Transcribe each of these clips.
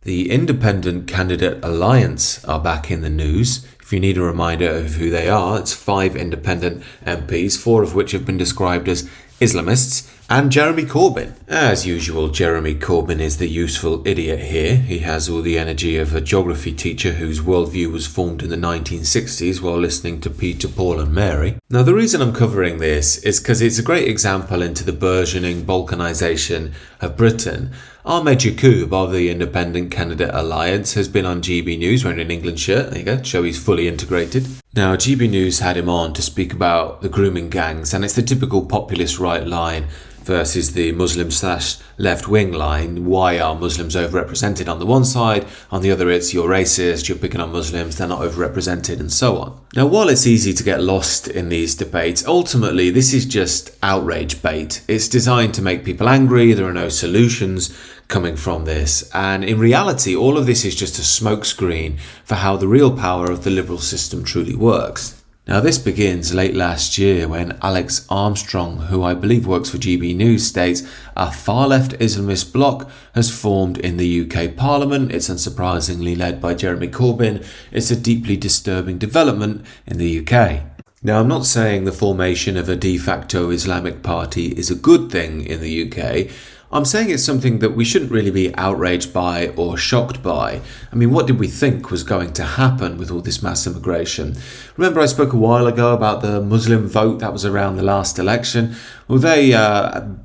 The Independent Candidate Alliance are back in the news. If you need a reminder of who they are, it's 5 independent MPs, 4 of which have been described as Islamists, and Jeremy Corbyn. As usual, Jeremy Corbyn is the useful idiot here. He has all the energy of a geography teacher whose worldview was formed in the 1960s while listening to Peter, Paul and Mary. Now, the reason I'm covering this is because it's a great example into the burgeoning balkanisation of Britain. Ahmed Yaqub of the Independent Candidate Alliance has been on GB News wearing an England shirt. There you go, show he's fully integrated. Now, GB News had him on to speak about the grooming gangs, and it's the typical populist right line versus the Muslim/left-wing line. Why are Muslims overrepresented on the one side? On the other, it's you're racist, you're picking on Muslims, they're not overrepresented, and so on. Now, while it's easy to get lost in these debates, ultimately this is just outrage bait. It's designed to make people angry. There are no solutions coming from this, and in reality all of this is just a smokescreen for how the real power of the liberal system truly works. Now, this begins late last year when Alex Armstrong, who I believe works for GB News, states a far-left Islamist bloc has formed in the UK Parliament. It's unsurprisingly led by Jeremy Corbyn. It's a deeply disturbing development in the UK. Now, I'm not saying the formation of a de facto Islamic party is a good thing in the UK. I'm saying it's something that we shouldn't really be outraged by or shocked by. I mean, what did we think was going to happen with all this mass immigration? Remember I spoke a while ago about the Muslim vote that was around the last election? Well, they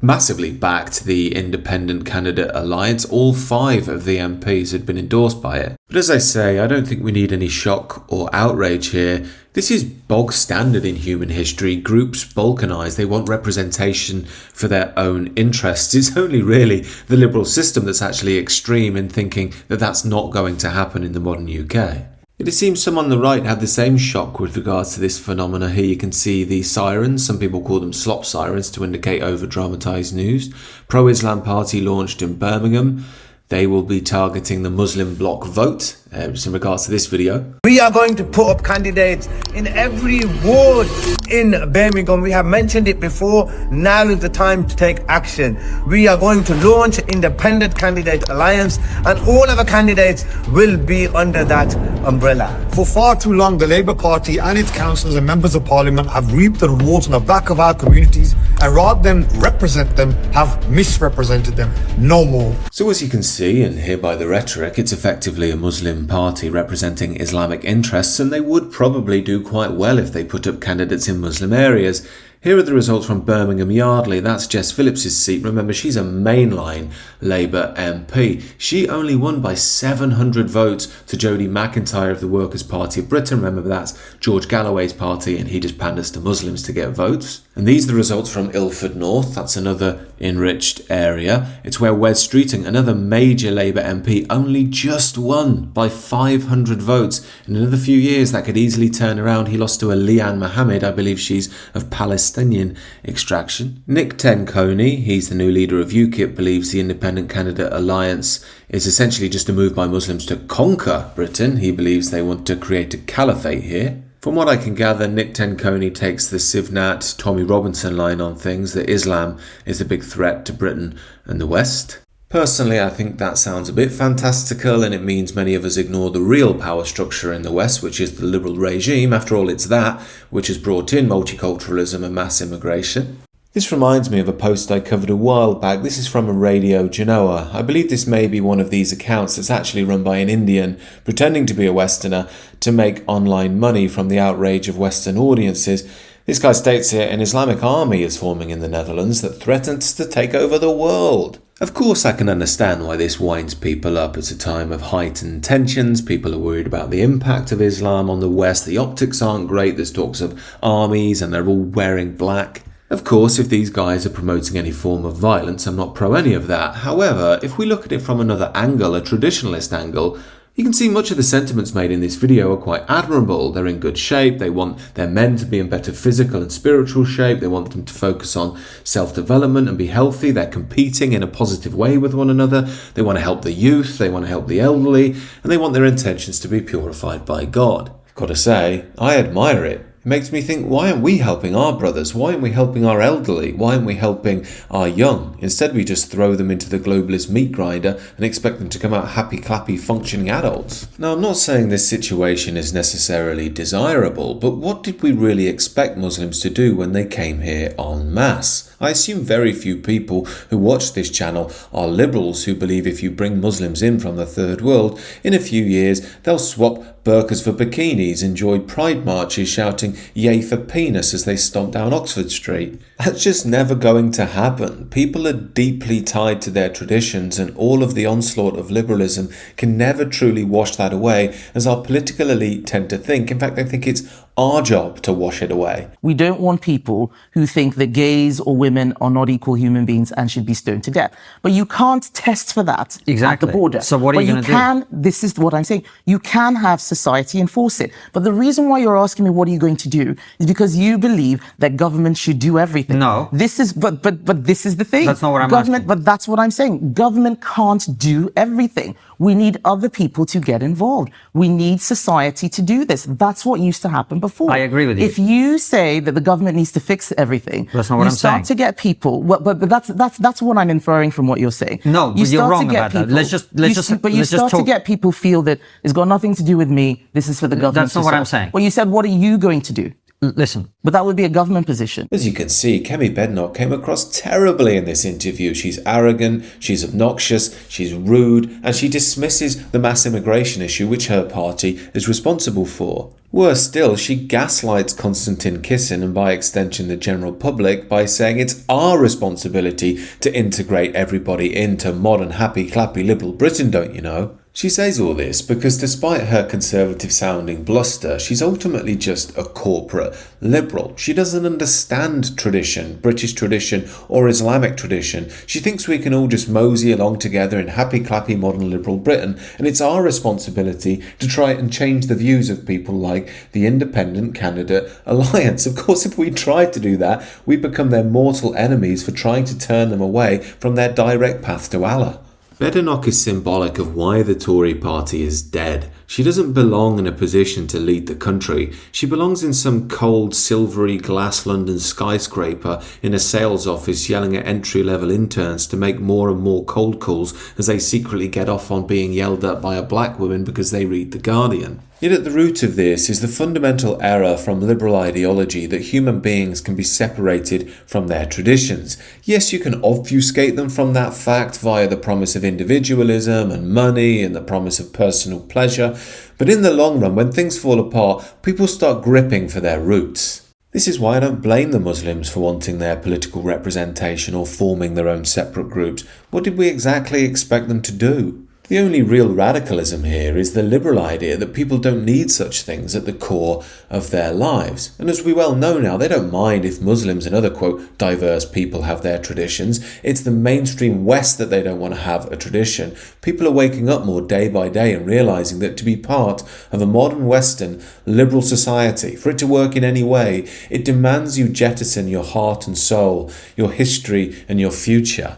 massively backed the Independent Candidate Alliance. All 5 of the MPs had been endorsed by it. But as I say, I don't think we need any shock or outrage here. This is bog standard in human history. Groups balkanise. They want representation for their own interests. It's only really the liberal system that's actually extreme in thinking that that's not going to happen in the modern UK. It seems some on the right had the same shock with regards to this phenomena. Here you can see the sirens. Some people call them slop sirens to indicate over-dramatised news. Pro-Islam party launched in Birmingham. They will be targeting the Muslim bloc vote, just in regards to this video. We are going to put up candidates in every ward in Birmingham. We have mentioned it before. Now is the time to take action. We are going to launch Independent Candidate Alliance, and all of our candidates will be under that umbrella. For far too long, the Labour Party and its councillors and members of Parliament have reaped the rewards on the back of our communities, and rather than represent them, have misrepresented them. No more. So as you can see and hear by the rhetoric, it's effectively a Muslim party representing Islamic interests, and they would probably do quite well if they put up candidates in Muslim areas. Here are the results from Birmingham Yardley. That's Jess Phillips's seat. Remember, she's a mainline Labour MP. She only won by 700 votes to Jodie McIntyre of the Workers' Party of Britain. Remember, that's George Galloway's party, and he just panders to Muslims to get votes. And these are the results from Ilford North. That's another enriched area. It's where Wes Streeting, another major Labour MP, only just won by 500 votes. In another few years, that could easily turn around. He lost to a Leanne Mohammed. I believe she's of Palestinian extraction. Nick Tenconi, he's the new leader of UKIP, believes the Independent Candidate Alliance is essentially just a move by Muslims to conquer Britain. He believes they want to create a caliphate here. From what I can gather, Nick Tenconi takes the Sivnat, Tommy Robinson line on things, that Islam is the big threat to Britain and the West. Personally, I think that sounds a bit fantastical, and it means many of us ignore the real power structure in the West, which is the liberal regime. After all, it's that which has brought in multiculturalism and mass immigration. This reminds me of a post I covered a while back. This is from a Radio Genoa. I believe this may be one of these accounts that's actually run by an Indian pretending to be a Westerner to make online money from the outrage of Western audiences. This guy states here, an Islamic army is forming in the Netherlands that threatens to take over the world. Of course, I can understand why this winds people up. It's a time of heightened tensions. People are worried about the impact of Islam on the West. The optics aren't great. There's talks of armies and they're all wearing black. Of course, if these guys are promoting any form of violence, I'm not pro any of that. However, if we look at it from another angle, a traditionalist angle, you can see much of the sentiments made in this video are quite admirable. They're in good shape. They want their men to be in better physical and spiritual shape. They want them to focus on self-development and be healthy. They're competing in a positive way with one another. They want to help the youth. They want to help the elderly. And they want their intentions to be purified by God. I've got to say, I admire it. makes me think, why aren't we helping our brothers? Why aren't we helping our elderly? Why aren't we helping our young? Instead, we just throw them into the globalist meat grinder and expect them to come out happy, clappy, functioning adults. Now, I'm not saying this situation is necessarily desirable, but what did we really expect Muslims to do when they came here en masse? I assume very few people who watch this channel are liberals who believe if you bring Muslims in from the third world, in a few years they'll swap burqas for bikinis, enjoy pride marches shouting yay for penis as they stomp down Oxford Street. That's just never going to happen. People are deeply tied to their traditions, and all of the onslaught of liberalism can never truly wash that away, as our political elite tend to think. In fact, they think it's our job to wash it away. We don't want people who think that gays or women are not equal human beings and should be stoned to death. But you can't test for that at the border. So what are you going to do? This is what I'm saying. You can have society enforce it. But the reason why you're asking me what are you going to do is because you believe that government should do everything. No. This is, but this is the thing. That's not what I'm Government, asking. but that's what I'm saying. Government can't do everything. We need other people to get involved. We need society to do this. That's what used to happen before. I agree with you. If you say that the government needs to fix everything, that's not what I'm saying. You start to get people. Well, but that's what I'm inferring from what you're saying. No, but you're wrong about that. Let's just start to get people feel that it's got nothing to do with me. This is for the government. That's not what I'm saying. Well, you said, what are you going to do? Listen. But that would be a government position. As you can see, Kemi Badenoch came across terribly in this interview. She's arrogant, she's obnoxious, she's rude, and she dismisses the mass immigration issue which her party is responsible for. Worse still, she gaslights Konstantin Kisin and by extension the general public by saying it's our responsibility to integrate everybody into modern happy clappy liberal Britain, don't you know? She says all this because despite her conservative-sounding bluster, she's ultimately just a corporate liberal. She doesn't understand tradition, British tradition or Islamic tradition. She thinks we can all just mosey along together in happy-clappy modern liberal Britain, and it's our responsibility to try and change the views of people like the Independent Candidate Alliance. Of course, if we try to do that, we become their mortal enemies for trying to turn them away from their direct path to Allah. Badenoch is symbolic of why the Tory party is dead. She doesn't belong in a position to lead the country. She belongs in some cold, silvery glass London skyscraper in a sales office yelling at entry-level interns to make more and more cold calls as they secretly get off on being yelled at by a black woman because they read The Guardian. Yet at the root of this is the fundamental error from liberal ideology that human beings can be separated from their traditions. Yes, you can obfuscate them from that fact via the promise of individualism and money and the promise of personal pleasure, but in the long run, when things fall apart, people start gripping for their roots. This is why I don't blame the Muslims for wanting their political representation or forming their own separate groups. What did we exactly expect them to do? The only real radicalism here is the liberal idea that people don't need such things at the core of their lives. And as we well know now, they don't mind if Muslims and other, quote, diverse people have their traditions. It's the mainstream West that they don't want to have a tradition. People are waking up more day by day and realising that to be part of a modern Western liberal society, for it to work in any way, it demands you jettison your heart and soul, your history and your future.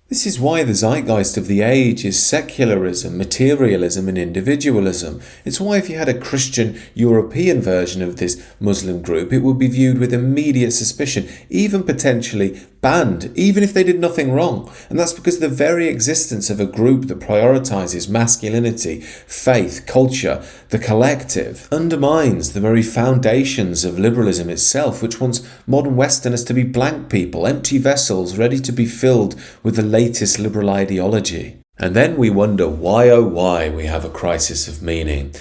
This is why the zeitgeist of the age is secularism, materialism and individualism. It's why if you had a Christian European version of this Muslim group, it would be viewed with immediate suspicion, even potentially banned, even if they did nothing wrong. And that's because the very existence of a group that prioritises masculinity, faith, culture, the collective, undermines the very foundations of liberalism itself, which wants modern Westerners to be blank people, empty vessels ready to be filled with the latest liberal ideology. And then we wonder why, oh why, we have a crisis of meaning.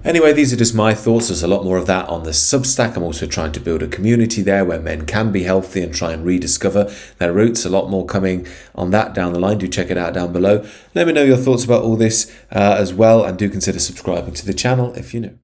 Anyway, these are just my thoughts. There's a lot more of that on the Substack. I'm also trying to build a community there where men can be healthy and try and rediscover their roots. A lot more coming on that down the line. Do check it out down below. Let me know your thoughts about all this as well, and do consider subscribing to the channel if you're new.